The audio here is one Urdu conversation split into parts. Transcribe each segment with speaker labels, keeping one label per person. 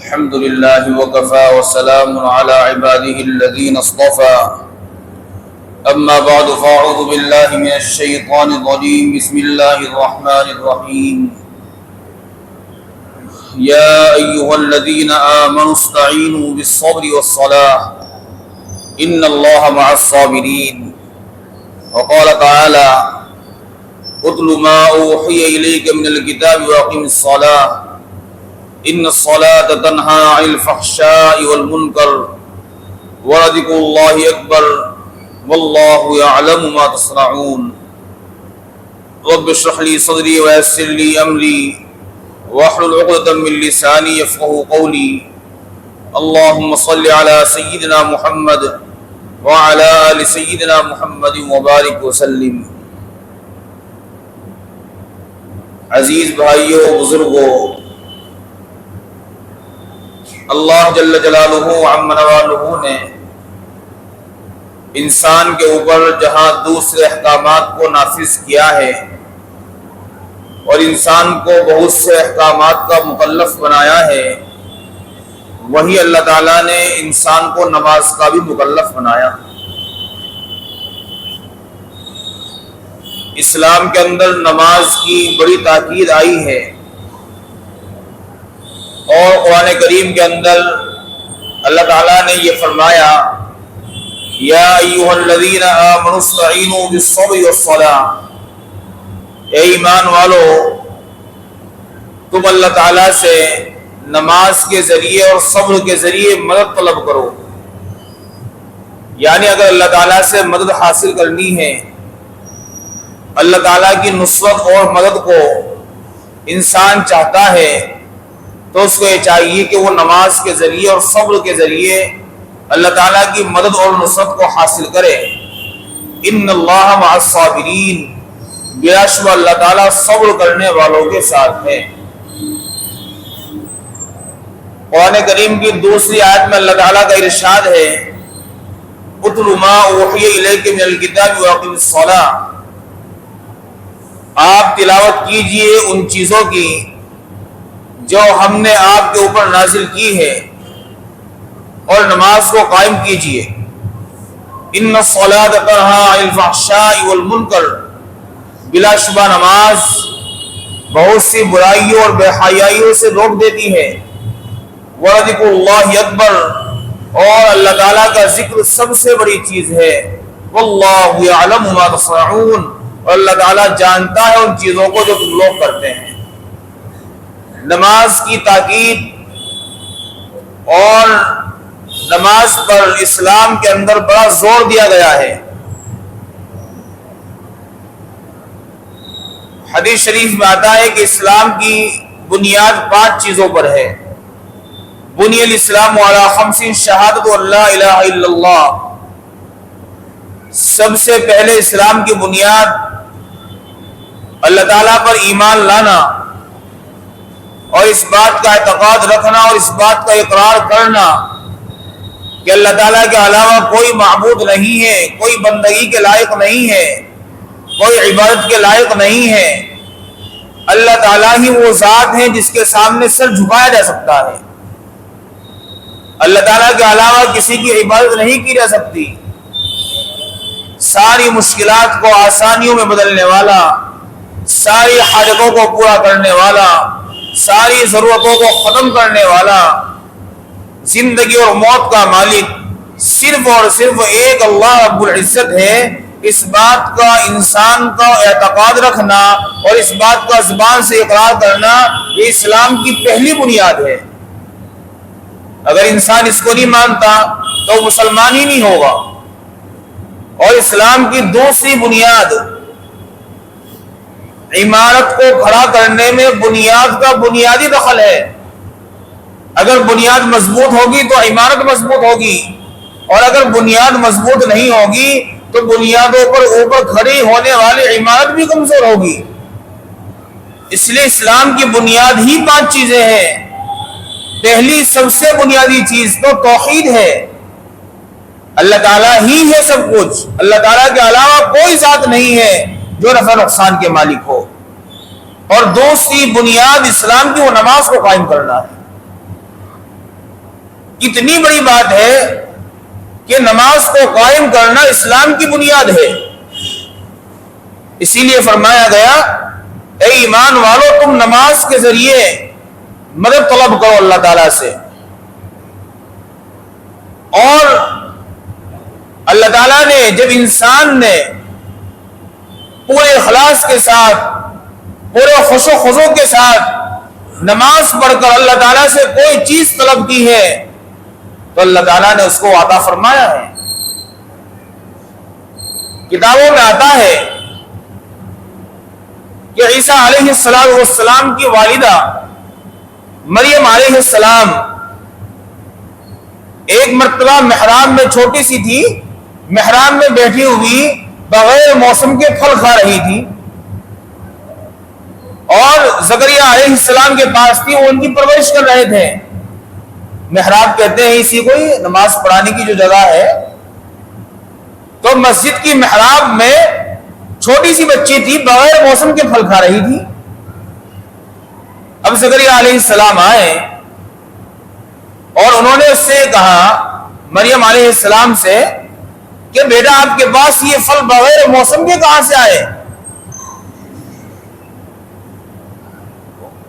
Speaker 1: الحمد لله وكفى وسلام على عباده الذين اصطفى أما بعد فأعوذ بالله من الشيطان الرجيم بسم الله الرحمن الرحيم يا أيها الذين آمنوا استعينوا بالصبر والصلاة إن الله مع الصابرين وقال تعالى اتل ما أوحي إليك من الكتاب وأقم الصلاة ان الصلاة تنہى عن الفحشاء والمنکر ولذکر اللہ اکبر واللہ یعلم ما تصنعون رب اشرح لي صدری ویسر لي امری واحلل عقدۃ من لسانی یفقهوا قولی اللهم صل على سیدنا محمد وعلى آل سیدنا محمد وبارک وسلم۔ عزیز بھائیو بزرگو، اللہ جل جلالہ عم نوالہ نے انسان کے اوپر جہاں دوسرے احکامات کو نافذ کیا ہے اور انسان کو بہت سے احکامات کا مکلف بنایا ہے، وہی اللہ تعالیٰ نے انسان کو نماز کا بھی مکلف بنایا۔ اسلام کے اندر نماز کی بڑی تاکید آئی ہے، اور قرآن کریم کے اندر اللہ تعالیٰ نے یہ فرمایا یا ایھا الذین آمنوا استعینوا بالصبر والصلاۃ، اے ایمان والو تم اللہ تعالیٰ سے نماز کے ذریعے اور صبر کے ذریعے مدد طلب کرو۔ یعنی اگر اللہ تعالیٰ سے مدد حاصل کرنی ہے، اللہ تعالیٰ کی نصرت اور مدد کو انسان چاہتا ہے تو اس کو یہ چاہیے کہ وہ نماز کے ذریعے اور صبر کے ذریعے اللہ تعالیٰ کی مدد اور نصرت کو حاصل کرے۔ ان اللہ مع الصابرین، بلا شبہ اللہ تعالیٰ صبر کرنے والوں کے ساتھ ہے۔ قرآن کریم کی دوسری آیت میں اللہ تعالیٰ کا ارشاد ہے اتل ما اوحی الیک من الکتاب واقم الصلاۃ، آپ تلاوت کیجئے ان چیزوں کی جو ہم نے آپ کے اوپر نازل کی ہے اور نماز کو قائم کیجئے۔ ان الصلاۃ تنہی عن الفحشاء والمنکر، بلا شبہ نماز بہت سی برائیوں اور بے حیائیوں سے روک دیتی ہے۔ وذکر اللہ اکبر، اور اللہ تعالیٰ کا ذکر سب سے بڑی چیز ہے۔ واللہ یعلم ما تصنعون، اور اللہ تعالیٰ جانتا ہے ان چیزوں کو جو تم لوگ کرتے ہیں۔ نماز کی تاکید اور نماز پر اسلام کے اندر بڑا زور دیا گیا ہے۔ حدیث شریف میں آتا ہے کہ اسلام کی بنیاد 5 چیزوں پر ہے۔ بنی الاسلام علی 5 شہادت اللہ الہ الا اللہ، سب سے پہلے اسلام کی بنیاد اللہ تعالیٰ پر ایمان لانا اور اس بات کا اعتقاد رکھنا اور اس بات کا اقرار کرنا کہ اللہ تعالیٰ کے علاوہ کوئی معبود نہیں ہے، کوئی بندگی کے لائق نہیں ہے، کوئی عبادت کے لائق نہیں ہے۔ اللہ تعالیٰ ہی وہ ذات ہے جس کے سامنے سر جھکایا جا سکتا ہے۔ اللہ تعالیٰ کے علاوہ کسی کی عبادت نہیں کی جا سکتی۔ ساری مشکلات کو آسانیوں میں بدلنے والا، ساری حاجتوں کو پورا کرنے والا، ساری ضرورتوں کو ختم کرنے والا، زندگی اور موت کا مالک صرف اور صرف ایک اللہ رب العزت ہے۔ اس بات کا انسان کا اعتقاد رکھنا اور اس بات کا زبان سے اقرار کرنا، یہ اسلام کی پہلی بنیاد ہے۔ اگر انسان اس کو نہیں مانتا تو مسلمان ہی نہیں ہوگا۔ اور اسلام کی دوسری بنیاد عمارت کو کھڑا کرنے میں بنیاد کا بنیادی دخل ہے۔ اگر بنیاد مضبوط ہوگی تو عمارت مضبوط ہوگی، اور اگر بنیاد مضبوط نہیں ہوگی تو بنیادوں پر اوپر کھڑی ہونے والی عمارت بھی کمزور ہوگی۔ اس لیے اسلام کی بنیاد ہی 5 چیزیں ہیں۔ پہلی سب سے بنیادی چیز تو توحید ہے، اللہ تعالیٰ ہی ہے سب کچھ، اللہ تعالیٰ کے علاوہ کوئی ذات نہیں ہے جو نفع نقصان کے مالک ہو۔ اور دوسری بنیاد اسلام کی وہ نماز کو قائم کرنا ہے۔ اتنی بڑی بات ہے کہ نماز کو قائم کرنا اسلام کی بنیاد ہے. اسی لیے فرمایا گیا اے ایمان والو تم نماز کے ذریعے مدد طلب کرو اللہ تعالی سے. اور اللہ تعالیٰ نے جب انسان نے پورے اخلاص کے ساتھ پورے خشوع و خضوع کے ساتھ نماز پڑھ کر اللہ تعالیٰ سے کوئی چیز طلب کی ہے تو اللہ تعالیٰ نے اس کو عطا فرمایا ہے. کتابوں میں آتا ہے کہ عیسیٰ علیہ السلام کی والدہ مریم علیہ السلام ایک مرتبہ محراب میں چھوٹی سی تھی, محراب میں بیٹھی ہوئی بغیر موسم کے پھل کھا رہی تھی اور زکریا علیہ السلام کے پاس تھی, وہ ان کی پرورش کر رہے تھے. محراب کہتے ہیں اسی کو نماز پڑھانے کی جو جگہ ہے. تو مسجد کی محراب میں چھوٹی سی بچی تھی, بغیر موسم کے پھل کھا رہی تھی. اب زکریا علیہ السلام آئے اور انہوں نے اس سے کہا, مریم علیہ السلام سے, کہ بیٹا آپ کے پاس یہ پھل بغیر موسم کے کہاں سے آئے؟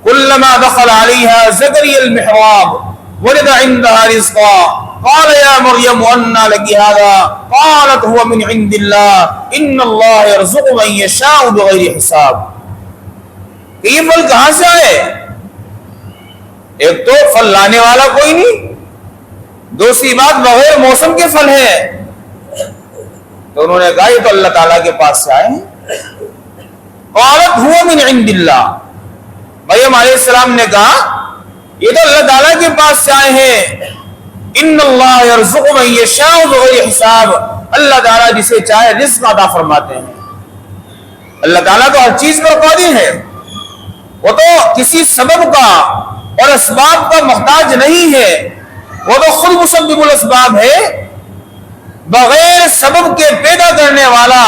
Speaker 1: کلما دخل علیہا زکریا المحراب وجد عندها رزقا قال یا مریم انا لک ھذا قالت هو من عند اللہ ان اللہ یرزق من یشاء بغیر حساب. کہ یہ پھل کہاں سے آئے؟ ایک تو پھل لانے والا کوئی نہیں, دوسری بات بغیر موسم کے پھل ہے. تو انہوں نے کہا یہ تو اللہ تعالیٰ کے پاس سے آئے ہیں. قالت هو من عند اللہ, مریم علیہ السلام نے کہا یہ تو اللہ تعالیٰ کے پاس سے آئے ہیں. ان اللہ یرزق من یشاء بغیر حساب, اللہ تعالیٰ جسے چاہے رزق عطا فرماتے ہیں. اللہ تعالیٰ تو ہر چیز پر قادر ہے, وہ تو کسی سبب کا اور اسباب کا محتاج نہیں ہے, وہ تو خود مسبب الاسباب ہے. بغیر سبب کے پیدا کرنے والا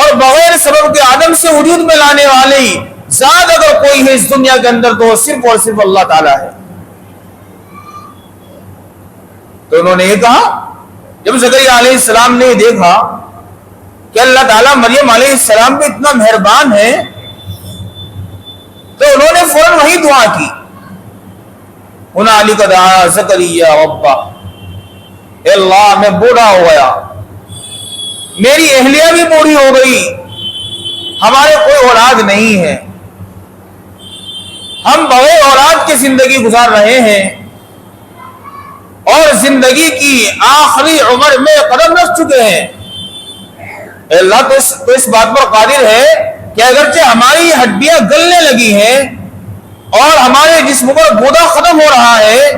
Speaker 1: اور بغیر سبب کے عدم سے وجود میں لانے والی ذات اگر کوئی ہے اس دنیا کے اندر تو صرف اور صرف اللہ تعالیٰ ہے. تو انہوں نے یہ کہا, جب زکریا علیہ السلام نے یہ دیکھا کہ اللہ تعالیٰ مریم علیہ السلام پہ اتنا مہربان ہے تو انہوں نے فوراً وہی دعا کی, ہنالک دعا زکریا ربہ, اے اللہ میں بوڑھا ہو گیا, میری اہلیہ بھی بوڑھی ہو گئی, ہمارے کوئی اولاد نہیں ہے, ہم بغیر اولاد کی زندگی گزار رہے ہیں اور زندگی کی آخری عمر میں قدم رکھ چکے ہیں. اے اللہ تو اس بات پر قادر ہے کہ اگرچہ ہماری ہڈیاں گلنے لگی ہیں اور ہمارے جسم پر گودا ختم ہو رہا ہے,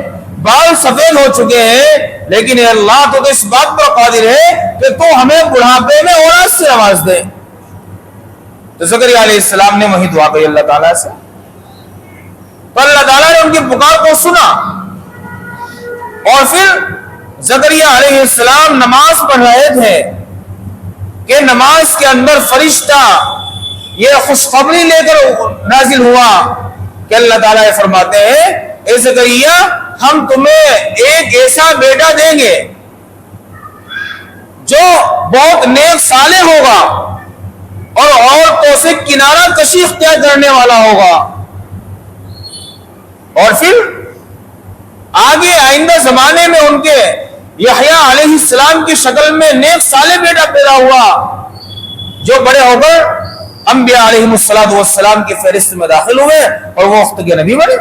Speaker 1: بال سفید ہو چکے ہیں, لیکن اے اللہ تو اس بات پر قادر ہے کہ تو ہمیں بڑھاپے میں اولاد سے نواز دے. تو زکریا علیہ السلام نے وہی دعا کی اللہ تعالیٰ سے, تو اللہ تعالیٰ نے ان کی پکار کو سنا. اور پھر زکریا علیہ السلام نماز پڑھ رہے تھے کہ نماز کے اندر فرشتہ یہ خوشخبری لے کر نازل ہوا کہ اللہ تعالیٰ یہ فرماتے ہیں اے زکریا ہم تمہیں ایک ایسا بیٹا دیں گے جو بہت نیک صالح ہوگا اور عورتوں سے کنارہ کشی اختیار کرنے والا ہوگا. اور پھر آگے آئندہ زمانے میں ان کے یحییٰ علیہ السلام کی شکل میں نیک صالح بیٹا پیدا ہوا جو بڑے ہو کر انبیاء علیہ السلام کی فہرست میں داخل ہوئے اور وہ وقت کے نبی بنے.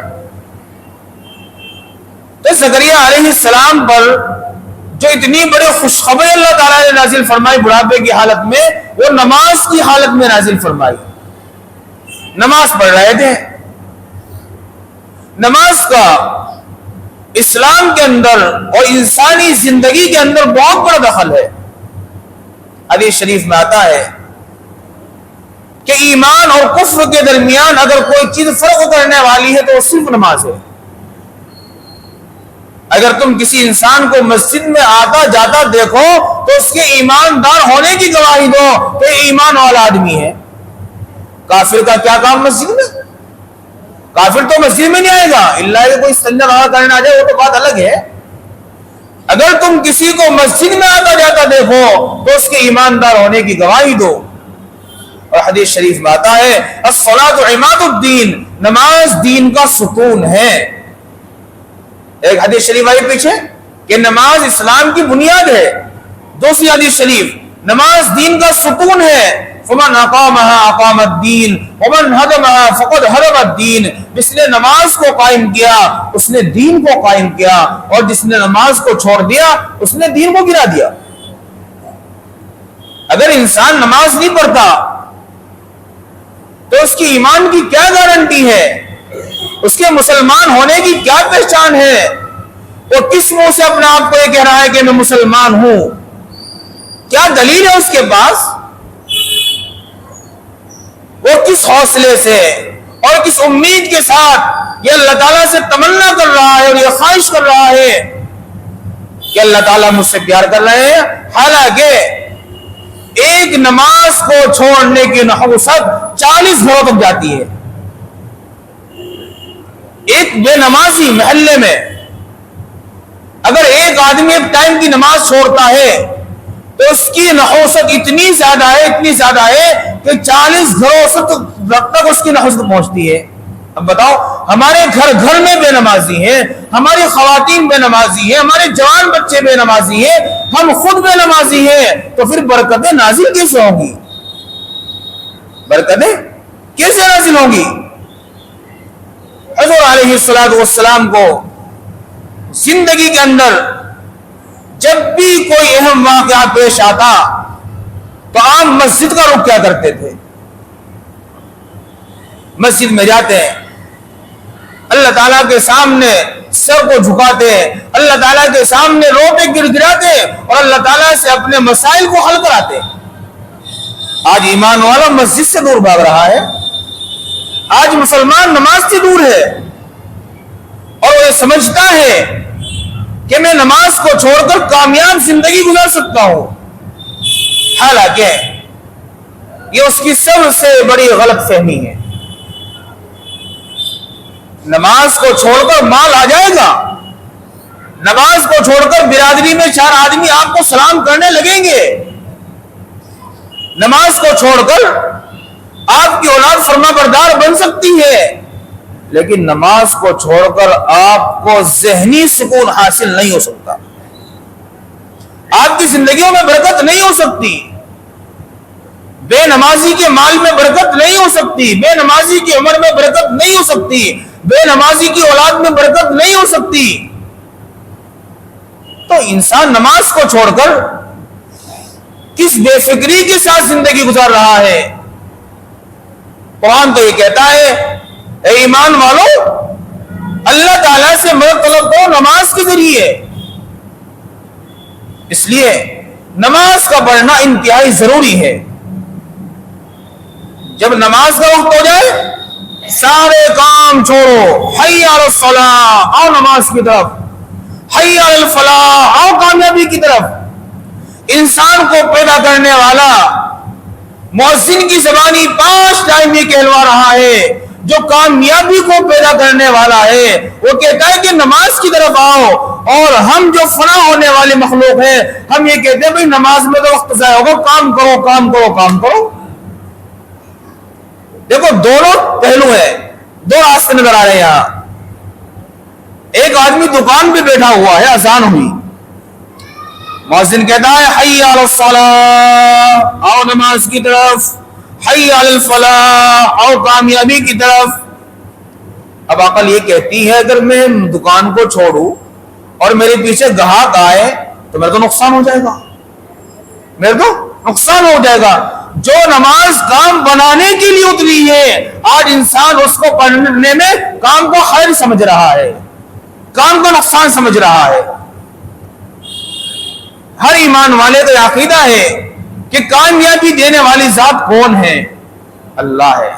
Speaker 1: تو زکریا علیہ السلام پر جو اتنی بڑی خوشخبری اللہ تعالیٰ نے نازل فرمائی بڑھاپے کی حالت میں, وہ نماز کی حالت میں نازل فرمائی. نماز پڑھ رہے تھے. نماز کا اسلام کے اندر اور انسانی زندگی کے اندر بہت بڑا دخل ہے. حدیث شریف میں آتا ہے کہ ایمان اور کفر کے درمیان اگر کوئی چیز فرق کرنے والی ہے تو وہ صرف نماز ہے. اگر تم کسی انسان کو مسجد میں آتا جاتا دیکھو تو اس کے ایماندار ہونے کی گواہی دو تو یہ ایمان والا آدمی ہے. کافر کا کیا کام مسجد میں؟ کافر تو مسجد میں نہیں آئے گا, اللہ کہ کوئی سنجا کرنے آ جائے وہ تو بات الگ ہے. اگر تم کسی کو مسجد میں آتا جاتا دیکھو تو اس کے ایماندار ہونے کی گواہی دو. اور حدیث شریف میں آتا ہے الصلاۃ عماد الدین، نماز دین کا ستون ہے. ایک حدیث شریف آئی پیچھے کہ نماز اسلام کی بنیاد ہے. دوسری حدیث شریف نماز دین کا ستون ہے. فمن اقامها اقام الدین ومن هدمها فقد هدم الدین. جس نے نماز کو قائم کیا اس نے دین کو قائم کیا، اور جس نے نماز کو چھوڑ دیا اس نے دین کو گرا دیا. اگر انسان نماز نہیں پڑھتا تو اس کی ایمان کی کیا گارنٹی ہے؟ اس کے مسلمان ہونے کی کیا پہچان ہے؟ وہ کس منہ سے اپنے آپ کو یہ کہہ رہا ہے کہ میں مسلمان ہوں؟ کیا دلیل ہے اس کے پاس؟ وہ کس حوصلے سے اور کس امید کے ساتھ یہ اللہ تعالیٰ سے تمنا کر رہا ہے اور یہ خواہش کر رہا ہے کہ اللہ تعالیٰ مجھ سے پیار کر رہے ہیں، حالانکہ ایک نماز کو چھوڑنے کی نحوست 40 گھروں تک جاتی ہے. ایک بے نمازی محلے میں اگر ایک آدمی ایک ٹائم کی نماز چھوڑتا ہے تو اس کی نحوست اتنی زیادہ ہے کہ 40 گھروں تک اس کی نحوست پہنچتی ہے. اب بتاؤ، ہمارے گھر میں بے نمازی ہیں، ہماری خواتین بے نمازی ہیں، ہمارے جوان بچے بے نمازی ہیں، ہم خود بے نمازی ہیں، تو پھر برکتیں نازل کیسے ہوں گی؟ برکتیں کیسے نازل ہوں گی؟ حضور علیہ السلام کو زندگی کے اندر جب بھی کوئی اہم واقعہ پیش آتا تو عام مسجد کا رخ کیا کرتے تھے؟ مسجد میں جاتے ہیں، اللہ تعالیٰ کے سامنے سر کو جھکاتے ہیں، اللہ تعالیٰ کے سامنے روٹے گڑگڑاتے ہیں اور اللہ تعالیٰ سے اپنے مسائل کو حل کراتے ہیں. آج ایمان والا مسجد سے دور بھاگ رہا ہے. آج مسلمان نماز سے دور ہے اور وہ سمجھتا ہے کہ میں نماز کو چھوڑ کر کامیاب زندگی گزار سکتا ہوں، حالانکہ یہ اس کی سب سے بڑی غلط فہمی ہے. نماز کو چھوڑ کر مال آ جائے گا، نماز کو چھوڑ کر برادری میں 4 آدمی آپ کو سلام کرنے لگیں گے، نماز کو چھوڑ کر آپ کی اولاد فرما بردار بن سکتی ہے، لیکن نماز کو چھوڑ کر آپ کو ذہنی سکون حاصل نہیں ہو سکتا. آپ کی زندگیوں میں برکت نہیں ہو سکتی. بے نمازی کے مال میں برکت نہیں ہو سکتی، بے نمازی کی عمر میں برکت نہیں ہو سکتی، بے نمازی کی اولاد میں برکت نہیں ہو سکتی. تو انسان نماز کو چھوڑ کر کس بے فکری کے ساتھ زندگی گزار رہا ہے؟ قرآن تو یہ کہتا ہے اے ایمان والو، اللہ تعالیٰ سے مدد طلب کرو نماز کے ذریعے. اس لیے نماز کا پڑھنا انتہائی ضروری ہے. جب نماز کا وقت ہو جائے سارے کام چھوڑو، حی علی الصلاۃ، آؤ نماز کی طرف، حی علی الفلاح، آؤ کامیابی کی طرف. انسان کو پیدا کرنے والا مؤذن کی زبانی 5 ٹائم یہ کہلوا رہا ہے، جو کامیابی کو پیدا کرنے والا ہے وہ کہتا ہے کہ نماز کی طرف آؤ. اور ہم جو فنا ہونے والی مخلوق ہیں ہم یہ کہتے ہیں بھائی نماز میں تو وقت ضائع ہوگا، کام کرو کام کرو کام کرو. دیکھو دونوں پہلو ہیں، 2 راستے نظر آ رہے ہیں یہاں. ایک آدمی دکان پہ بیٹھا ہوا ہے، اذان ہوئی، مؤذن کہتا ہے حی علی الصلاۃ، آؤ نماز کی طرف، حی علی الفلاح، آؤ کامیابی کی طرف. اب عقل یہ کہتی ہے اگر میں دکان کو چھوڑوں اور میرے پیچھے گاہک آئے تو میرا تو نقصان ہو جائے گا، میرا تو نقصان ہو جائے گا. جو نماز کام بنانے کے لیے اتری ہے آج انسان اس کو پڑھنے میں کام کو خیر سمجھ رہا ہے، کام کو نقصان سمجھ رہا ہے. ہر ایمان والے کا عقیدہ ہے کہ کامیابی دینے والی ذات کون ہے؟ اللہ ہے.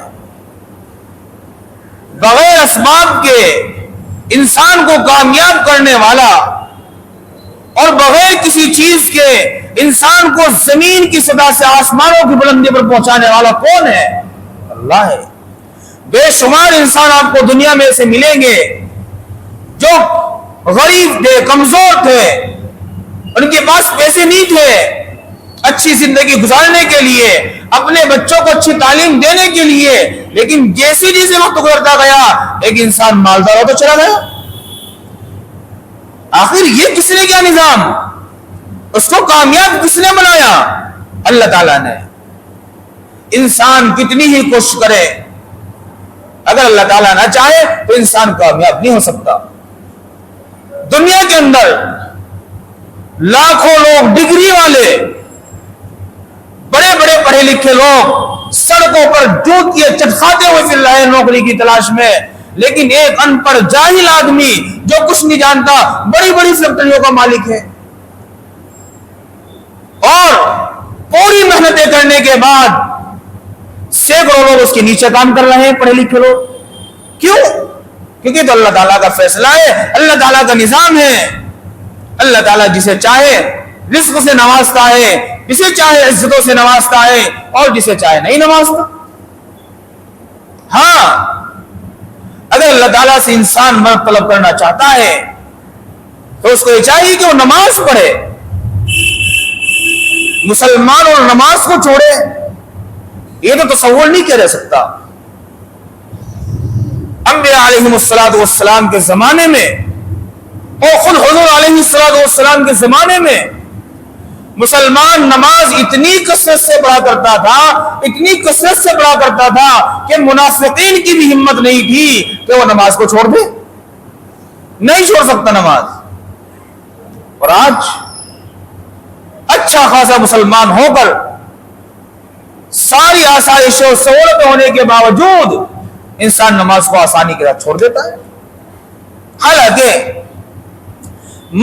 Speaker 1: بغیر اسباب کے انسان کو کامیاب کرنے والا اور بغیر کسی چیز کے انسان کو زمین کی سطح سے آسمانوں کی بلندی پر پہنچانے والا کون ہے؟ اللہ ہے. بے شمار انسان آپ کو دنیا میں سے ملیں گے جو غریب تھے، کمزور تھے، ان کے پاس پیسے نہیں تھے اچھی زندگی گزارنے کے لیے، اپنے بچوں کو اچھی تعلیم دینے کے لیے، لیکن جیسے جیسے وقت گزرتا گیا ایک انسان مالدار ہوتا چلا گیا۔ آخر یہ کس نے کیا نظام؟ اس کو کامیاب کس نے بنایا؟ اللہ تعالیٰ نے۔ انسان کتنی ہی کوشش کرے، اگر اللہ تعالیٰ نہ چاہے تو انسان کامیاب نہیں ہو سکتا۔ دنیا کے اندر لاکھوں لوگ، ڈگری والے، بڑے بڑے پڑھے لکھے لوگ سڑکوں پر جوتیاں چٹکھاتے ہوئے پھر رہے نوکری کی تلاش میں، لیکن ایک ان پڑھ جاہل آدمی جو کچھ نہیں جانتا بڑی بڑی فیکٹریوں کا مالک ہے، اور پوری محنتیں کرنے کے بعد سینکڑوں لوگ اس کے نیچے کام کر رہے ہیں، پڑھے لکھے لوگ۔ کیوں؟ کیونکہ تو اللہ تعالیٰ کا فیصلہ ہے، اللہ تعالیٰ کا نظام ہے۔ اللہ تعالیٰ جسے چاہے رزق سے نوازتا ہے، جسے چاہے عزتوں سے نوازتا ہے، اور جسے چاہے نہیں نوازتا۔ ہاں، اگر اللہ تعالیٰ سے انسان مدد طلب کرنا چاہتا ہے تو اس کو یہ چاہیے کہ وہ نماز پڑھے۔ مسلمان اور نماز کو چھوڑے، یہ تو تصور نہیں کیا جا سکتا۔ انبیاء علیہم السلام کے زمانے میں اور خود حضور علیہ السلام کے زمانے میں مسلمان نماز اتنی کثرت سے پڑھا کرتا تھا، اتنی کثرت سے پڑھا کرتا تھا کہ منافقین کی بھی ہمت نہیں تھی کہ وہ نماز کو چھوڑ دے، نہیں چھوڑ سکتا نماز۔ اور آج اچھا خاصا مسلمان ہو کر ساری آسائشیں اور سہولتیں ہونے کے باوجود انسان نماز کو آسانی کے ساتھ چھوڑ دیتا ہے۔ حالانکہ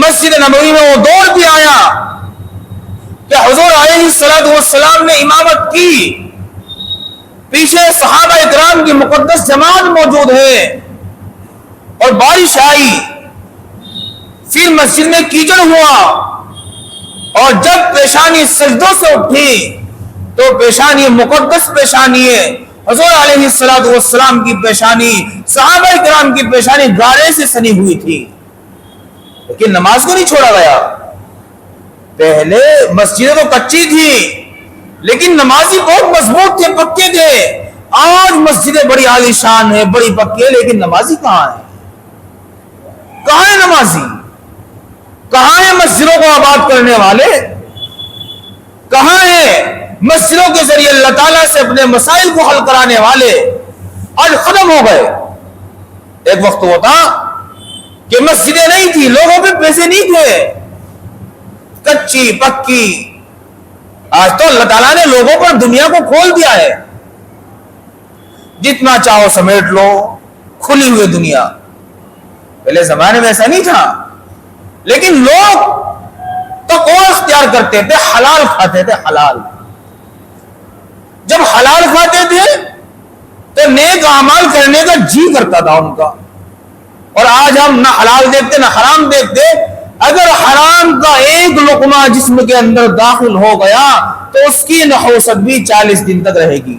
Speaker 1: مسجد نبوی میں وہ دور بھی آیا کہ حضور علیہ السلام نے امامت کی، پیچھے صحابہ اکرام کی مقدس جماعت موجود ہے، اور بارش آئی، پھر مسجد میں کیچڑ ہوا، اور جب پیشانی سجدوں سے اٹھی تو پیشانی مقدس پیشانی ہے، حضور علیہ السلام کی پیشانی، صحابہ اکرام کی پیشانی گارے سے سنی ہوئی تھی، لیکن نماز کو نہیں چھوڑا گیا۔ پہلے مسجدیں تو کچی تھی لیکن نمازی بہت مضبوط تھے، پکے تھے۔ آج مسجدیں بڑی عالی شان ہے، بڑی پکی ہے، لیکن نمازی کہاں ہے؟ کہاں ہے نمازی؟ کہاں ہے مسجدوں کو آباد کرنے والے؟ کہاں ہے مسجدوں کے ذریعے اللہ تعالیٰ سے اپنے مسائل کو حل کرانے والے؟ آج ختم ہو گئے۔ ایک وقت ہوتا کہ مسجدیں نہیں تھی، لوگوں پہ پیسے نہیں تھے، کچی پکی۔ آج تو اللہ تعالیٰ نے لوگوں پر دنیا کو کھول دیا ہے، جتنا چاہو سمیٹ لو، کھلی ہوئی دنیا۔ پہلے زمانے میں ایسا نہیں تھا، لیکن لوگ تقوی اختیار کرتے تھے، حلال کھاتے تھے، حلال۔ جب حلال کھاتے تھے تو نیک اعمال کرنے کا جی کرتا تھا ان کا۔ اور آج ہم نہ حلال دیکھتے نہ حرام دیکھتے۔ اگر حرام کا ایک لقمہ جسم کے اندر داخل ہو گیا تو اس کی نحوست بھی 40 دن تک رہے گی۔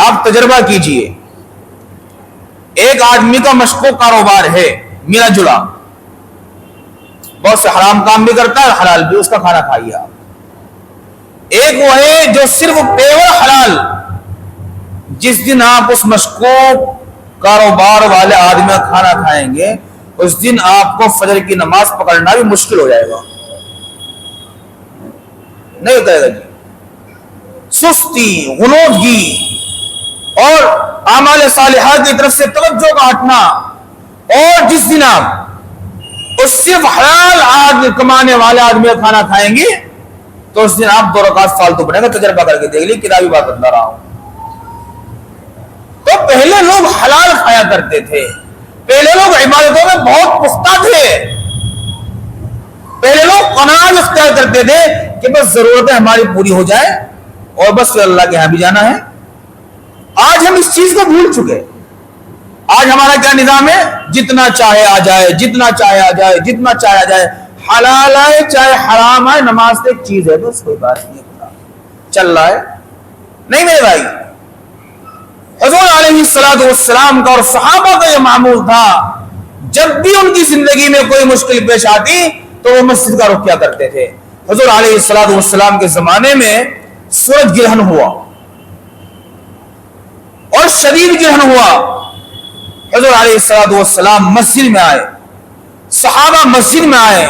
Speaker 1: آپ تجربہ کیجئے، ایک آدمی کا مشکوک کاروبار ہے، ملا جلا، بہت سے حرام کام بھی کرتا ہے، حلال بھی، اس کا کھانا کھائیے آپ۔ ایک وہ ہے جو صرف پیور حلال، جس دن آپ اس مشکوک کاروبار والے آدمی کا کھانا کھائیں گے اس دن آپ کو فجر کی نماز پکڑنا بھی مشکل ہو جائے گا، نہیں ہوتا ہے جی۔ سستی، غنودگی اور اعمال صالحہ کی طرف سے توجہ کا ہٹنا، اور جس دن آپ اس صرف حلال آدمی کمانے والے آدمی کا کھانا کھائیں گے تو اس دن آپ 2 رکعت فالتو پڑھیں گے۔ تجربہ کر کے دیکھ لی، کتابی بات بتا رہا ہوں۔ تو پہلے لوگ حلال کھایا کرتے تھے، پہلے لوگ عبادتوں میں بہت پختہ تھے، پہلے لوگ قناعت اختیار کرتے تھے کہ بس ضرورتیں ہماری پوری ہو جائے اور بس پھر اللہ کے ہاں بھی جانا ہے۔ آج ہم اس چیز کو بھول چکے۔ آج ہمارا کیا نظام ہے؟ جتنا چاہے آ جائے، جتنا چاہے آ جائے، جتنا چاہے آ جائے، حلال آئے چاہے حرام آئے، نماز تو ایک چیز ہے، بس کوئی بات نہیں ہے، چل رہا ہے۔ نہیں میرے بھائی، حضور علیہ السلام کا اور صحابہ کا یہ معمول تھا، جب بھی ان کی زندگی میں کوئی مشکل پیش آتی تو وہ مسجد کا رخ کیا کرتے تھے. حضور علیہ السلام کے زمانے میں سورج گرہن ہوا اور شدید گرہن ہوا. حضور علیہ السلام مسجد میں آئے, صحابہ مسجد میں آئے,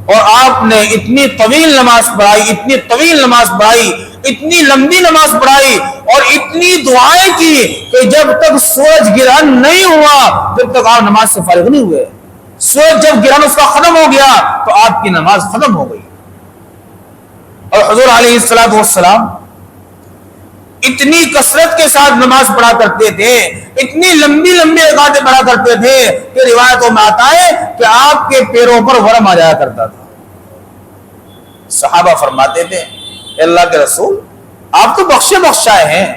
Speaker 1: اور آپ نے اتنی طویل نماز پڑھائی, اتنی طویل نماز پڑھائی, اتنی لمبی نماز پڑھائی اور اتنی دعائیں کی کہ جب تک سورج گرہن نہیں ہوا جب تک آپ نماز سے فارغ نہیں ہوئے. سورج جب گرہن اس کا ختم ہو گیا تو آپ کی نماز ختم ہو گئی. اور حضور علیہ السلام اتنی کثرت کے ساتھ نماز پڑھا کرتے تھے, اتنی لمبی لمبی رکعتیں پڑھا کرتے تھے کہ روایتوں میں آتا ہے کہ آپ کے پیروں پر ورم آ جایا کرتا تھا. صحابہ فرماتے تھے اللہ کے رسول آپ تو بخشے بخشائے ہیں,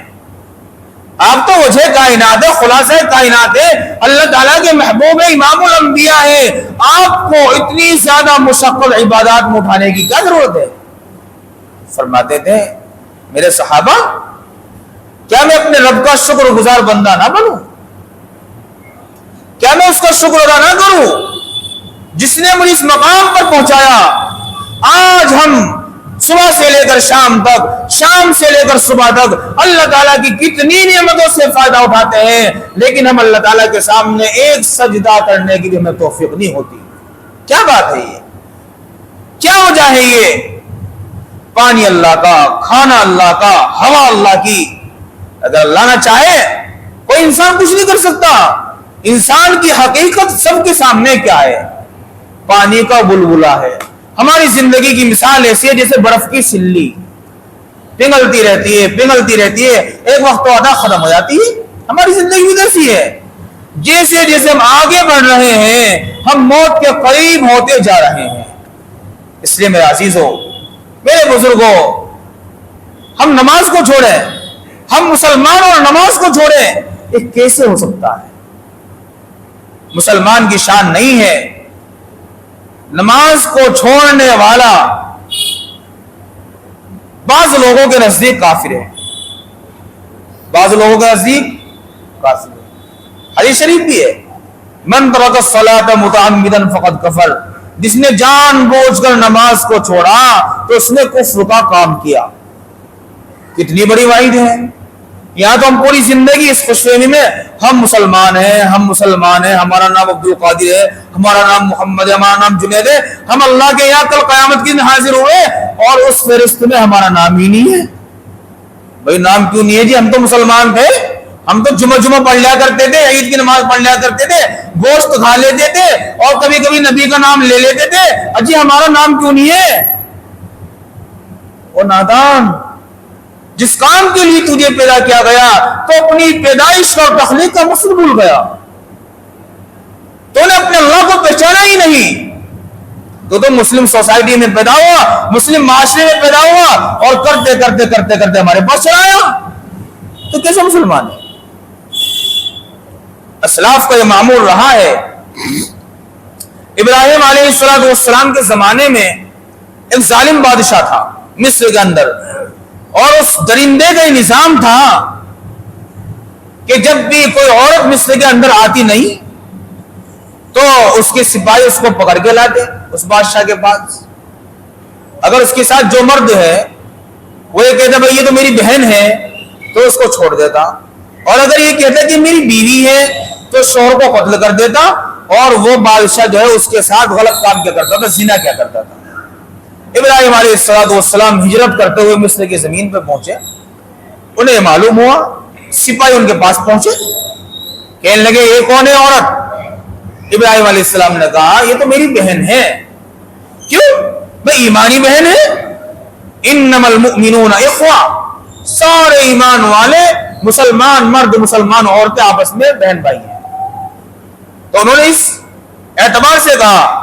Speaker 1: آپ تو وجہ کائنات ہے, خلاصہ کائنات ہے, اللہ تعالیٰ کے محبوب امام الانبیاء ہیں, آپ کو اتنی زیادہ مشقت عبادات میں اٹھانے کی کیا ضرورت ہے؟ فرماتے تھے میرے صحابہ کیا میں اپنے رب کا شکر گزار بندہ نہ بنوں؟ کیا میں اس کا شکر ادا نہ کروں جس نے مجھے اس مقام پر پہنچایا؟ آج ہم صبح سے لے کر شام تک, شام سے لے کر صبح تک اللہ تعالیٰ کی کتنی نعمتوں سے فائدہ اٹھاتے ہیں, لیکن ہم اللہ تعالیٰ کے سامنے ایک سجدہ کرنے کی بھی ہمیں توفیق نہیں ہوتی. کیا بات ہے یہ؟ کیا وجہ ہے یہ؟ پانی اللہ کا, کھانا اللہ کا, ہوا اللہ کی. اگر اللہ نہ چاہے کوئی انسان کچھ نہیں کر سکتا. انسان کی حقیقت سب کے سامنے کیا ہے؟ پانی کا بلبلا ہے. ہماری زندگی کی مثال ایسی ہے جیسے برف کی سلی پگھلتی رہتی ہے, پگھلتی رہتی ہے, ایک وقت آدھا ختم ہو جاتی ہے. ہماری زندگی بھی ایسی ہے. جیسے جیسے ہم آگے بڑھ رہے ہیں ہم موت کے قریب ہوتے جا رہے ہیں. اس لیے میرے عزیزوں, میرے بزرگوں, ہم نماز کو چھوڑیں, ہم مسلمان اور نماز کو چھوڑیں, یہ کیسے ہو سکتا ہے؟ مسلمان کی شان نہیں ہے. نماز کو چھوڑنے والا بعض لوگوں کے نزدیک کافر ہے, بعض لوگوں کے نزدیک کافر ہے. حدیث شریف بھی ہے من ترک الصلاۃ متعمدا فقد کفر, جس نے جان بوجھ کر نماز کو چھوڑا تو اس نے کفر کا کام کیا. کتنی بڑی وعید ہے. یہاں تو ہم پوری زندگی اس خوش فہمی میں ہم مسلمان ہیں, ہم مسلمان ہیں, ہمارا نام عبد القادر ہے, ہمارا نام محمد ہے, ہمارا نام جنید ہے, ہم اللہ کے یہاں کل قیامت کے دن حاضر ہوئے اور اس فہرست میں ہمارا نام ہی نہیں ہے. بھائی نام کیوں نہیں ہے جی؟ ہم تو مسلمان تھے, ہم تو جمعہ پڑھ لیا کرتے تھے, عید کی نماز پڑھ لیا کرتے تھے, گوشت کھا لیتے تھے اور کبھی کبھی نبی کا نام لے لیتے تھے. اجی ہمارا نام کیوں نہیں ہے؟ او نادان, جس کام کے لیے تجھے پیدا کیا گیا تو اپنی پیدائش اور تخلیق کا مقصد بھول گیا. تو نے اپنے اللہ کو پہچانا ہی نہیں. تو مسلم سوسائٹی میں پیدا ہوا, مسلم معاشرے میں پیدا ہوا اور کرتے کرتے کرتے کرتے ہمارے پاس چلا آیا, تو کیسے مسلمان ہے؟ اسلاف کا یہ معمول رہا ہے. ابراہیم علیہ السلام کے زمانے میں ایک ظالم بادشاہ تھا مصر کے اندر, اور اس درندے کا نظام تھا کہ جب بھی کوئی عورت مصر کے اندر آتی نہیں تو اس کے سپاہی اس کو پکڑ کے لاتے اس بادشاہ کے پاس. اگر اس کے ساتھ جو مرد ہے وہ یہ کہتا بھائی یہ تو میری بہن ہے تو اس کو چھوڑ دیتا, اور اگر یہ کہتا کہ میری بیوی ہے تو شوہر کو قتل کر دیتا, اور وہ بادشاہ جو ہے اس کے ساتھ غلط کام کیا کرتا تھا, زنا کیا کرتا تھا. ابراہیم علیہ السلام ہجرت کرتے ہوئے مصر کی زمین پہ پہنچے. انہیں معلوم ہوا, سپاہی ان کے پاس پہنچے, کہنے لگے یہ کون ہے عورت؟ ابراہیم علیہ السلام نے کہا یہ تو میری بہن ہے. کیوں؟ بھائی ایمانی بہن ہے. انما المؤمنون اخوہ, سارے ایمان والے مسلمان مرد مسلمان عورتیں آپس میں بہن بھائی ہیں. تو انہوں نے اس اعتبار سے کہا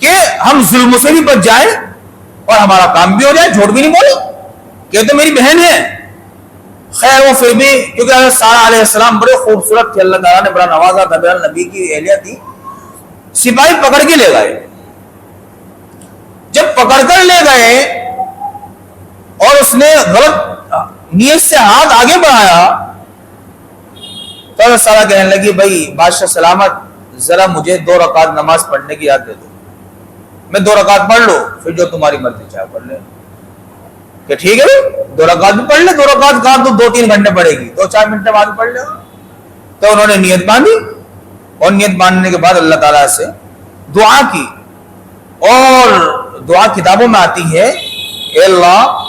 Speaker 1: کہ ہم ظلم سے بھی بچ جائیں اور ہمارا کام بھی ہو جائے, جھوٹ بھی نہیں بولے, کہ تو میری بہن ہے. خیر وہ پھر بھی کیونکہ حضرت سارہ علیہ السلام بڑے خوبصورت تھے, اللہ تعالیٰ نے بڑا نوازا تھا, میرا نبی کی اہلیہ تھی. سپاہی پکڑ کے لے گئے. جب پکڑ کر لے گئے اور اس نے غلط نیت سے ہاتھ آگے بڑھایا تو حضرت سارہ کہنے لگی بھائی بادشاہ سلامت, ذرا مجھے 2 رکعت نماز پڑھنے کی یاد دے دو. میں 2 رکعت پڑھ لو، پھر جو تمہاری مرضی چاہے پڑھ لے. کہ ٹھیک ہے 2 رکعت بھی پڑھ لے. 2 رکعت کہاں تو 2-3 گھنٹے پڑے گی، 2-4 منٹ بعد پڑھ لے. تو انہوں نے نیت باندھی اور نیت باندھنے کے بعد اللہ تعالیٰ سے دعا کی. اور دعا کتابوں میں آتی ہے، اے اللہ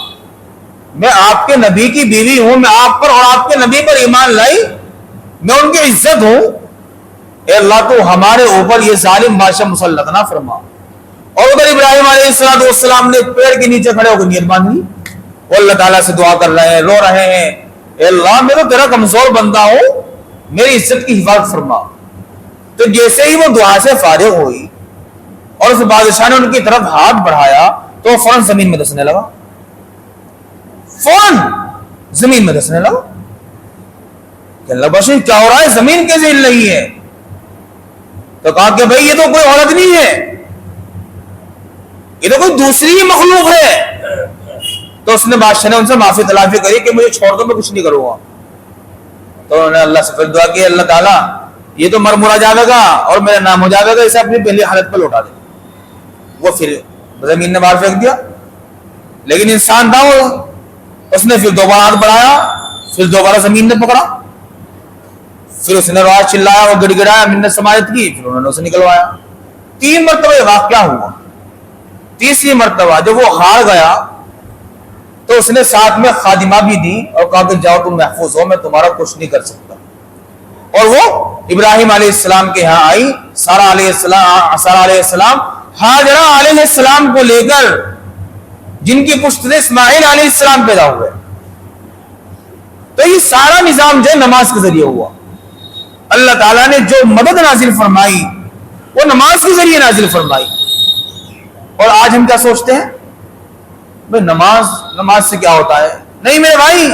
Speaker 1: میں آپ کے نبی کی بیوی ہوں، میں آپ پر اور آپ کے نبی پر ایمان لائی، میں ان کی عزت ہوں. اے اللہ تو ہمارے اوپر یہ ظالم بادشاہ مسلط نہ فرما. اور ادھر ابراہیم علیہ السلام نے پیڑ کے نیچے کھڑے ہو کے نیت باندھی، وہ اللہ تعالیٰ سے دعا کر رہے ہیں، رو رہے ہیں، اے اللہ میں تو تیرا کمزور بندہ ہوں، میری عزت کی حفاظت فرما. تو جیسے ہی وہ دعا سے فارغ ہوئی اور اس بادشاہ نے ان کی طرف ہاتھ بڑھایا تو فوراً زمین میں دسنے لگا. فوراً زمین میں دسنے لگا کہ اللہ بادشاہ کیا ہو رہا ہے، زمین کیسے ہل رہی ہے؟ تو کہا کہ بھائی یہ تو کوئی عورت نہیں ہے، یہ تو کوئی دوسری مخلوق ہے. تو اس نے بادشاہ نے ان سے معافی تلافی کری کہ مجھے چھوڑ دو، میں کچھ نہیں کروں گا. تو انہوں نے اللہ سے پھر دعا کی، اللہ تعالیٰ یہ تو مرمرا جاوے گا اور میرا نام ہو جاوے گا، اسے اپنی پہلی حالت پر لوٹا دے. وہ پھر زمین نے باہر پھینک دیا. لیکن انسان تھا وہ، اس نے پھر دوبارہ ہاتھ بڑھایا، پھر دوبارہ زمین نے پکڑا، پھر اس نے رواج چلایا، وہ گڑ گڑایا، منت سماجت کی، پھر انہوں نے اسے نکلوایا. 3 مرتبہ یہ واقعہ ہوا. تیسری مرتبہ جب وہ ہار گیا تو اس نے ساتھ میں خادمہ بھی دی اور کہا کہ جاؤ تم محفوظ ہو، میں تمہارا کچھ نہیں کر سکتا. اور وہ ابراہیم علیہ السلام کے ہاں آئی، سارہ علیہ السلام ہاجرہ علیہ السلام کو لے کر، جن کی پشت سے اسماعیل علیہ السلام پیدا ہوئے. تو یہ سارا نظام جو نماز کے ذریعے ہوا. اللہ تعالیٰ نے جو مدد نازل فرمائی وہ نماز کے ذریعے نازل فرمائی. اور آج ہم کیا سوچتے ہیں بھئی نماز سے کیا ہوتا ہے؟ نہیں میرے بھائی،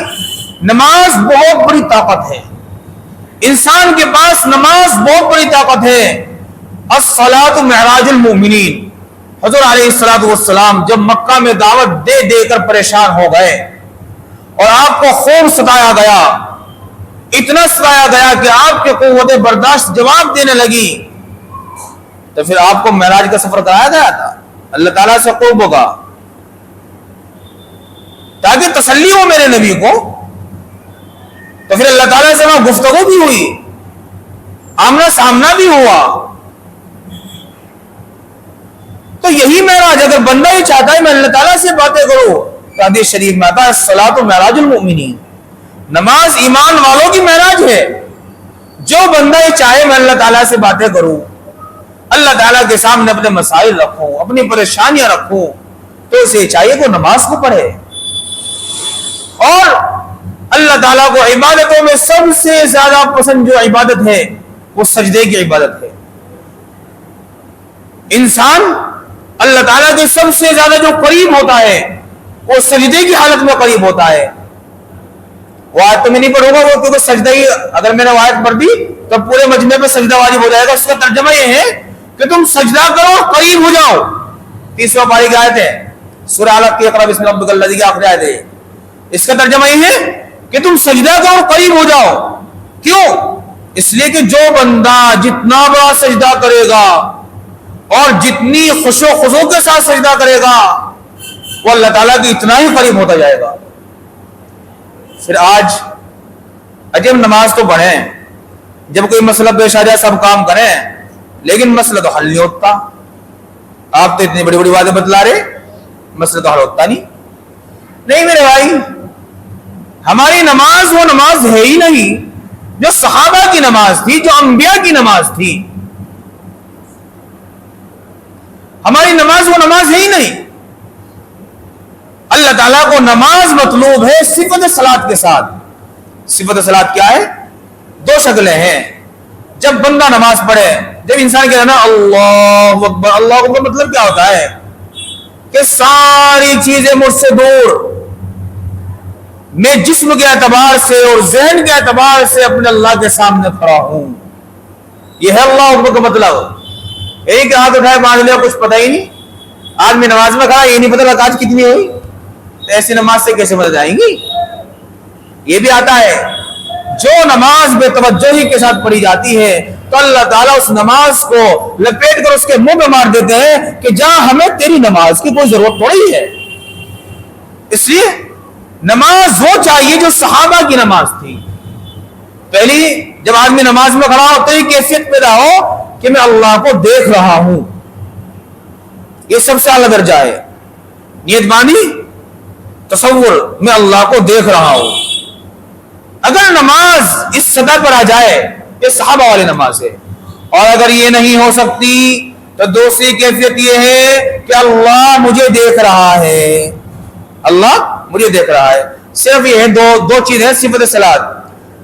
Speaker 1: نماز بہت بڑی طاقت ہے. انسان کے پاس نماز بہت بڑی طاقت ہے. الصلاۃ معراج المؤمنین. حضور علیہ السلام جب مکہ میں دعوت دے دے کر پریشان ہو گئے اور آپ کو خوب ستایا گیا، اتنا ستایا گیا کہ آپ کے قوت برداشت جواب دینے لگی، تو پھر آپ کو معراج کا سفر کرایا گیا تھا اللہ تعالیٰ سے قرب ہوگا تاکہ تسلی ہو میرے نبی کو. تو پھر اللہ تعالیٰ سے وہاں گفتگو بھی ہوئی، آمنا سامنا بھی ہوا. تو یہی معراج، اگر بندہ ہی چاہتا ہے میں اللہ تعالیٰ سے باتیں کروں، تو حدیث شریف میں آتا ہے الصلاۃ معراج المؤمنین، نماز ایمان والوں کی معراج ہے. جو بندہ ہی چاہے میں اللہ تعالیٰ سے باتیں کروں، اللہ تعالیٰ کے سامنے اپنے مسائل رکھوں، اپنی پریشانیاں رکھوں، تو اسے چاہیے کہ نماز کو پڑھے. اور اللہ تعالیٰ کو عبادتوں میں سب سے زیادہ پسند جو عبادت ہے وہ سجدے کی عبادت ہے. انسان اللہ تعالیٰ کے سب سے زیادہ جو قریب ہوتا ہے وہ سجدے کی حالت میں قریب ہوتا ہے. وہ آیت تو میں نہیں پڑھوں گا، وہ کیونکہ سجدہ ہی اگر میں نے آیت پڑھ دی تو پورے مجمع پہ سجدہ واجب ہو جائے گا. اس کا ترجمہ یہ ہے کہ تم سجدہ کرو، قریب ہو جاؤ. 30واں پارے کی آیت ہے سورہ علق کی، اقرا بسم ربک الذی کی آخری آیت ہے. اس کا ترجمہ یہ ہے کہ تم سجدہ کرو، قریب ہو جاؤ. کیوں؟ اس لیے کہ جو بندہ جتنا بڑا سجدہ کرے گا اور جتنی خشوع و خضوع کے ساتھ سجدہ کرے گا وہ اللہ تعالیٰ کی اتنا ہی قریب ہوتا جائے گا. پھر آج عجب نماز تو پڑھیں، جب کوئی مسئلہ پیش آ جائے سب کام کریں، لیکن مسئلہ تو حل نہیں ہوتا. آپ تو اتنی بڑی بڑی باتیں بتلا رہے، مسئلہ تو حل ہوتا نہیں. نہیں میرے بھائی، ہماری نماز وہ نماز ہے ہی نہیں جو صحابہ کی نماز تھی، جو انبیاء کی نماز تھی. ہماری نماز وہ نماز ہے ہی نہیں. اللہ تعالیٰ کو نماز مطلوب ہے صفت صلاۃ کے ساتھ. صفت صلاۃ کیا ہے؟ 2 شکلیں ہیں. جب بندہ نماز پڑھے، جب انسان کہہ رہا نا اللہ اکبر، اللہ اکبر مطلب کیا ہوتا ہے کہ ساری چیزیں مجھ سے دور، میں جسم کے اعتبار سے اور ذہن کے اعتبار سے اپنے اللہ کے سامنے کھڑا ہوں. یہ ہے اللہ اکبر کا مطلب. ایک ہاتھ اٹھائے باندھ لیا، کچھ پتہ ہی نہیں. آدمی نماز میں کھڑا، یہ نہیں پتہ رکعت کتنی ہوئی، تو ایسی نماز سے کیسے مدد آئیں گی؟ یہ بھی آتا ہے جو نماز بے توجہی کے ساتھ پڑھی جاتی ہے تو اللہ تعالیٰ اس نماز کو لپیٹ کر اس کے منہ پہ مار دیتے ہیں کہ جہاں ہمیں تیری نماز کی کوئی ضرورت تھوڑی ہے. اس لیے نماز وہ چاہیے جو صحابہ کی نماز تھی. پہلی جب آدمی نماز میں کھڑا ہو تو یہ کیفیت پیدا ہو کہ میں اللہ کو دیکھ رہا ہوں. یہ سب سے اعلیٰ درجہ ہے. نیت باندھی، تصور میں اللہ کو دیکھ رہا ہوں. اگر نماز اس سطح پر آ جائے یہ صحابہ والی نماز ہے. اور اگر یہ نہیں ہو سکتی تو دوسری کیفیت یہ ہے کہ اللہ مجھے دیکھ رہا ہے. اللہ مجھے دیکھ رہا ہے. صرف یہ ہے دو چیزیں صفت صلاۃ.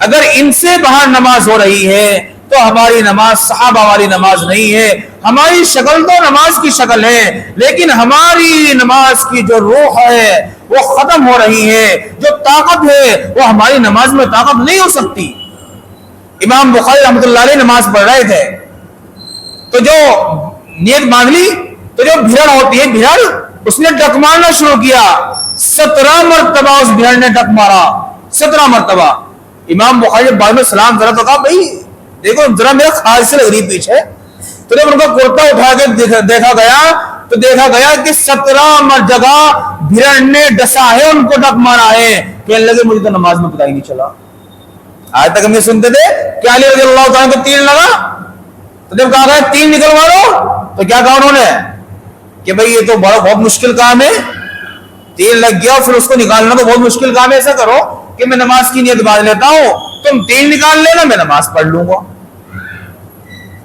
Speaker 1: اگر ان سے باہر نماز ہو رہی ہے تو ہماری نماز صحابہ والی نماز نہیں ہے. ہماری شکل تو نماز کی شکل ہے لیکن ہماری نماز کی جو روح ہے وہ ختم ہو رہی ہے. جو طاقت ہے وہ ہماری نماز میں طاقت نہیں ہو سکتی. امام بخاری رحمۃ اللہ علیہ نماز پڑھ رہے تھے تو جو نیت مان لی تو جو بھیڑ ہوتی ہے بھیڑ اس نے ڈک مارنا شروع کیا. 17 مرتبہ اس بھیڑ نے ڈک مارا. 17 مرتبہ. امام بخاری بعد میں سلام ذرا تو کہا بھائی دیکھو ذرا میرے خیال سے لگ رہی پیچھے. تو جب ان کا کرتا اٹھا کے دیکھا گیا کہ 17 جگہ بھیڑ نے ڈسا ہے ان کو ڈک مارا ہے. کہنے لگے مجھے تو نماز میں پتہ ہی نہیں چلا. آج تک ہم یہ سنتے تھے کہ علی رضی اللہ تعالیٰ کو 3 لگا تو جب کہا گیا 3 نکلوا لو تو کیا کہا انہوں نے کہ بھئی یہ تو بہت مشکل کام ہے. 3 لگ گیا پھر اس کو نکالنا تو بہت مشکل کام ہے. ایسا کرو کہ میں نماز کی نیت باندھ لیتا ہوں تم 3 نکال لینا میں نماز پڑھ لوں گا.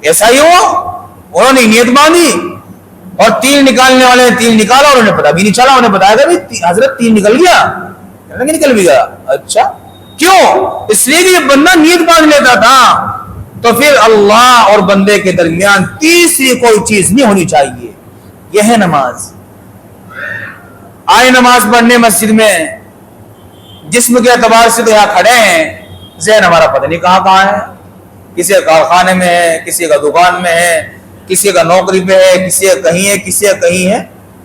Speaker 1: ایسا ہی ہوا. انہوں نے نیت باندھی اور 3 نکالنے والے نے 3 نکالا اور انہیں پتا بھی نہیں چلا. انہیں بتایا تھا حضرت 3 نکل گیا. نکل بھی گیا. اچھا کیوں؟ اس لیے کہ یہ بندہ نیت باندھ لیتا تھا. تو پھر اللہ اور بندے کے درمیان تیسری کوئی چیز نہیں ہونی چاہیے. یہ ہے نماز. آئے نماز پڑھنے مسجد میں جسم کے اعتبار سے تو یہاں کھڑے ہیں ذہن ہمارا پتہ نہیں کہاں ہے. کسی کا کارخانے میں ہے, کسی کا دکان میں ہے, کسی کا نوکری پہ ہے, کسی کا کہیں ہے, کسی کا کہیں ہے.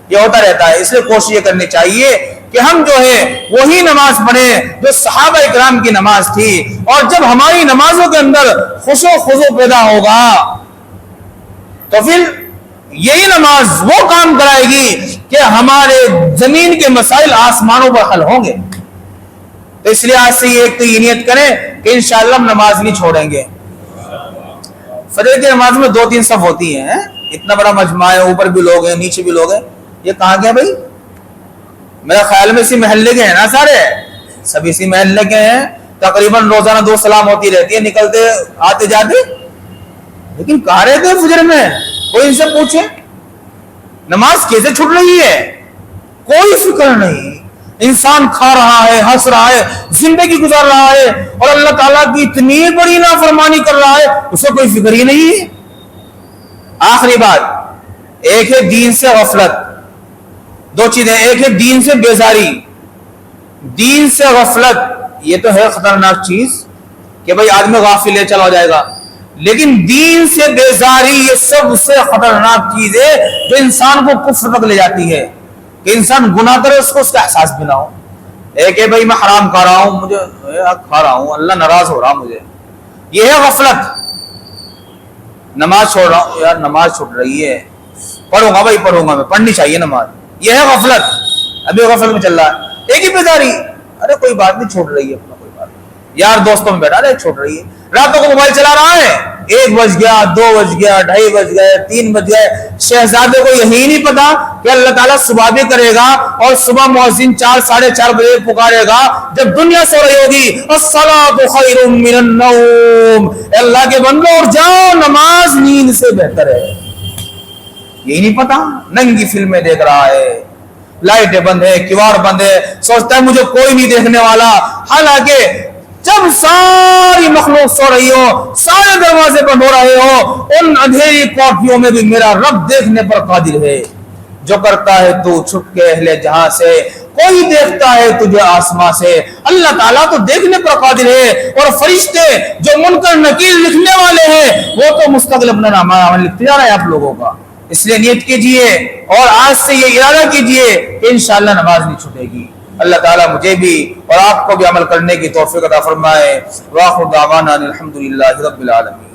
Speaker 1: یہ ہوتا رہتا ہے. اس لیے کوشش یہ کرنی چاہیے کہ ہم جو ہے وہی نماز پڑھیں جو صحابہ اکرام کی نماز تھی. اور جب ہماری نمازوں کے اندر خشوع و خضوع پیدا ہوگا تو پھر یہی نماز وہ کام کرائے گی کہ ہمارے زمین کے مسائل آسمانوں پر حل ہوں گے. تو اس لیے آج سے ایک تو یہ نیت کریں کہ انشاءاللہ ہم نماز نہیں چھوڑیں گے. فجر کی نماز میں 2-3 صف ہوتی ہیں. اتنا بڑا مجمع ہے, اوپر بھی لوگ ہیں نیچے بھی لوگ ہیں. یہ کہاں گیا بھائی؟ میرا خیال میں اسی محلے کے ہیں نا سارے. سب اسی محلے کے ہیں. تقریباً روزانہ 2 سلام ہوتی رہتی ہے نکلتے آتے جاتے. لیکن کہاں رہتے ہیں فجر میں؟ کوئی ان سے پوچھے نماز کیسے چھوٹ رہی ہے؟ کوئی فکر نہیں. انسان کھا رہا ہے, ہنس رہا ہے, زندگی گزار رہا ہے اور اللہ تعالیٰ کی اتنی بڑی نافرمانی کر رہا ہے اسے کوئی فکر ہی نہیں ہے. آخری بات, ایک ہے دین سے غفلت. 2 چیزیں. ایک ہے دین سے بیزاری. دین سے غفلت یہ تو ہے خطرناک چیز کہ بھئی آدمی غافل ہے چلا جائے گا. لیکن دین سے بیزاری یہ سب سے خطرناک چیز ہے جو انسان کو کفر تک لے جاتی ہے کہ انسان گناہ کرے اس کو اس کا احساس بھی نہ ہو. ایک ہے بھئی میں حرام کھا رہا ہوں, مجھے کھا رہا ہوں, اللہ ناراض ہو رہا مجھے. یہ ہے غفلت. نماز چھوڑ رہا ہوں, یار نماز چھوٹ رہی ہے, پڑھوں گا بھائی پڑھوں گا, میں پڑھنی چاہیے نماز. یہ ہے غفلت. ابھی غفلت میں چل رہا ہے. ایک ہی بیداری, ارے کوئی بات نہیں چھوٹ رہی ہے اپنا, کوئی بات نہیں, یار دوستوں میں بیٹھا رہے چھوٹ رہی ہے. راتوں کو موبائل چلا رہا ہے, 1 بج گیا, 2 بج گیا, 2:30 بج گئے, 3 بج گئے. شہزادے کو یہی نہیں پتا کہ اللہ تعالیٰ صبح بھی کرے گا اور صبح مؤذن 4-4:30 بجے پکارے گا جب دنیا سو رہی ہوگی, الصلاۃ خیر من النوم, اللہ کے بندو اور جاؤ نماز نیند سے بہتر ہے. یہی نہیں پتا. ننگی فلمیں دیکھ رہا ہے, لائٹیں بند ہے, کیوار بند ہے, سوچتا ہے مجھے کوئی نہیں دیکھنے والا. حالانکہ جب ساری مخلوق سو رہی ہو, سارے دروازے بند ہو رہے ہو, ان اندھیری کوٹھیوں میں بھی میرا رب دیکھنے پر قادر ہے. جو کرتا ہے تو چھپ کے اہل جہاں سے, کوئی دیکھتا ہے تجھے آسمان سے. اللہ تعالیٰ تو دیکھنے پر قادر ہے. اور فرشتے جو منکر نکیر لکھنے والے ہیں وہ تو مستقل اپنا نامہ عمل لکھتے جا رہا ہے آپ لوگوں کا. اس لیے نیت کیجئے اور آج سے یہ ارادہ کیجئے کہ انشاءاللہ نماز نہیں چھوٹے گی. اللہ تعالیٰ مجھے بھی اور آپ کو بھی عمل کرنے کی توفیق عطا فرمائے. وآخر دعوانا الحمدللہ رب العالمین.